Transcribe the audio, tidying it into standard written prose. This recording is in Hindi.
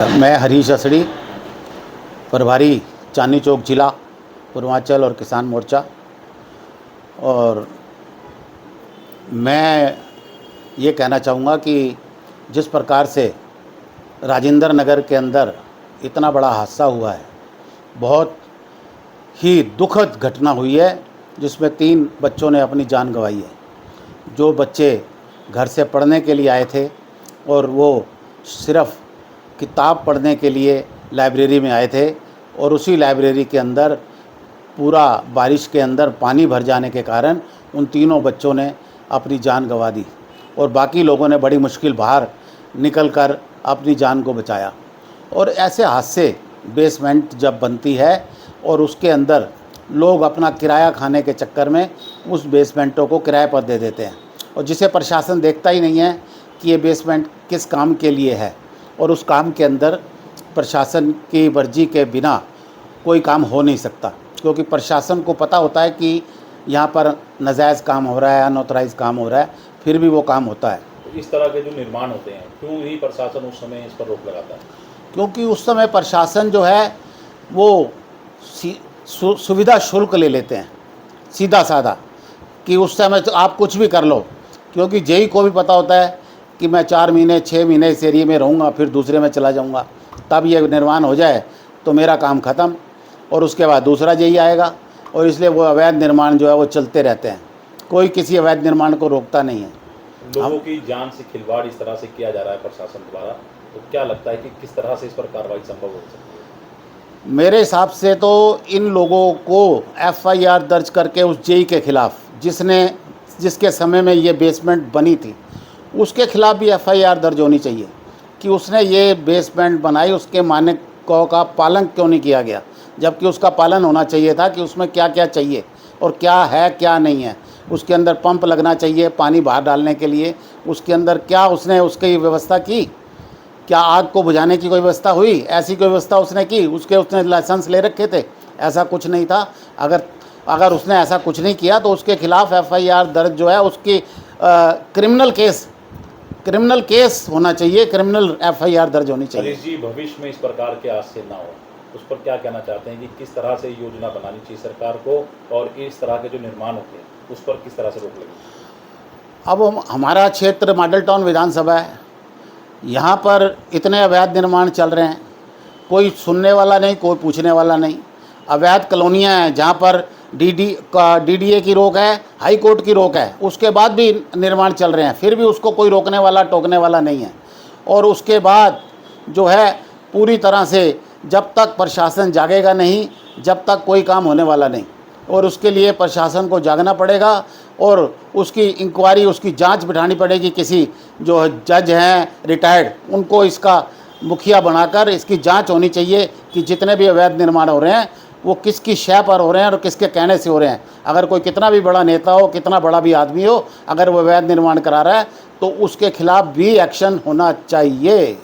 मैं हरीश असड़ी, प्रभारी चांदनी चौक जिला पूर्वांचल और किसान मोर्चा। और मैं ये कहना चाहूँगा कि जिस प्रकार से राजेंद्र नगर के अंदर इतना बड़ा हादसा हुआ है, बहुत ही दुखद घटना हुई है, जिसमें 3 बच्चों ने अपनी जान गंवाई है। जो बच्चे घर से पढ़ने के लिए आए थे और वो सिर्फ़ किताब पढ़ने के लिए लाइब्रेरी में आए थे, और उसी लाइब्रेरी के अंदर पूरा बारिश के अंदर पानी भर जाने के कारण उन तीनों बच्चों ने अपनी जान गंवा दी और बाकी लोगों ने बड़ी मुश्किल बाहर निकलकर अपनी जान को बचाया। और ऐसे हादसे बेसमेंट जब बनती है और उसके अंदर लोग अपना किराया खाने के चक्कर में उस बेसमेंटों को किराए पर दे देते हैं, और जिसे प्रशासन देखता ही नहीं है कि ये बेसमेंट किस काम के लिए है, और उस काम के अंदर प्रशासन की मर्जी के बिना कोई काम हो नहीं सकता, क्योंकि प्रशासन को पता होता है कि यहाँ पर नाजायज़ काम हो रहा है, अनऑथराइज काम हो रहा है, फिर भी वो काम होता है। तो इस तरह के जो निर्माण होते हैं, क्यों ही प्रशासन उस समय इस पर रोक लगाता है? क्योंकि उस समय प्रशासन जो है वो सुविधा शुल्क ले लेते हैं, सीधा साधा, कि उस समय तो आप कुछ भी कर लो, क्योंकि जेई को भी पता होता है कि मैं 4 महीने 6 महीने इस एरिया में रहूँगा, फिर दूसरे में चला जाऊँगा, तब ये निर्माण हो जाए तो मेरा काम ख़त्म, और उसके बाद दूसरा जेई आएगा। और इसलिए वो अवैध निर्माण जो है वो चलते रहते हैं, कोई किसी अवैध निर्माण को रोकता नहीं है। लोगों की जान से खिलवाड़ इस तरह से किया जा रहा है प्रशासन द्वारा, तो क्या लगता है कि किस तरह से इस पर कार्रवाई संभव हो सकती है? मेरे हिसाब से तो इन लोगों को FIR दर्ज करके उस जेई के ख़िलाफ़, जिसके समय में ये बेसमेंट बनी थी, उसके ख़िलाफ़ भी FIR दर्ज होनी चाहिए कि उसने ये बेसमेंट बनाई, उसके मानकों का पालन क्यों नहीं किया गया, जबकि उसका पालन होना चाहिए था कि उसमें क्या क्या चाहिए और क्या है क्या नहीं है। उसके अंदर पंप लगना चाहिए पानी बाहर डालने के लिए, उसके अंदर क्या उसने उसकी व्यवस्था की, क्या आग को बुझाने की कोई व्यवस्था हुई, ऐसी कोई व्यवस्था उसने की? उसने लाइसेंस ले रखे थे? ऐसा कुछ नहीं था। अगर उसने ऐसा कुछ नहीं किया तो उसके खिलाफ़ FIR दर्ज जो है, उसकी क्रिमिनल केस होना चाहिए, क्रिमिनल FIR दर्ज होनी चाहिए। हरीश जी, भविष्य में इस प्रकार के हादसे ना हो, उस पर क्या कहना चाहते हैं कि किस तरह से योजना बनानी चाहिए सरकार को, और इस तरह के जो निर्माण होते हैं उस पर किस तरह से रोक लगे? अब हमारा क्षेत्र मॉडल टाउन विधानसभा है, यहाँ पर इतने अवैध निर्माण चल रहे हैं, कोई सुनने वाला नहीं, कोई पूछने वाला नहीं। अवैध कॉलोनियाँ हैं जहाँ पर DDA की रोक है, हाई कोर्ट की रोक है, उसके बाद भी निर्माण चल रहे हैं, फिर भी उसको कोई रोकने वाला टोकने वाला नहीं है। और उसके बाद जो है पूरी तरह से जब तक प्रशासन जागेगा नहीं, जब तक कोई काम होने वाला नहीं, और उसके लिए प्रशासन को जागना पड़ेगा और उसकी इंक्वायरी, उसकी जांच बिठानी पड़ेगी। किसी जो जज हैं रिटायर्ड, उनको इसका मुखिया बनाकर इसकी जांच होनी चाहिए कि जितने भी अवैध निर्माण हो रहे हैं वो किसकी शय पर हो रहे हैं और किसके कहने से हो रहे हैं। अगर कोई कितना भी बड़ा नेता हो, कितना बड़ा भी आदमी हो, अगर वो अवैध निर्माण करा रहा है तो उसके खिलाफ़ भी एक्शन होना चाहिए।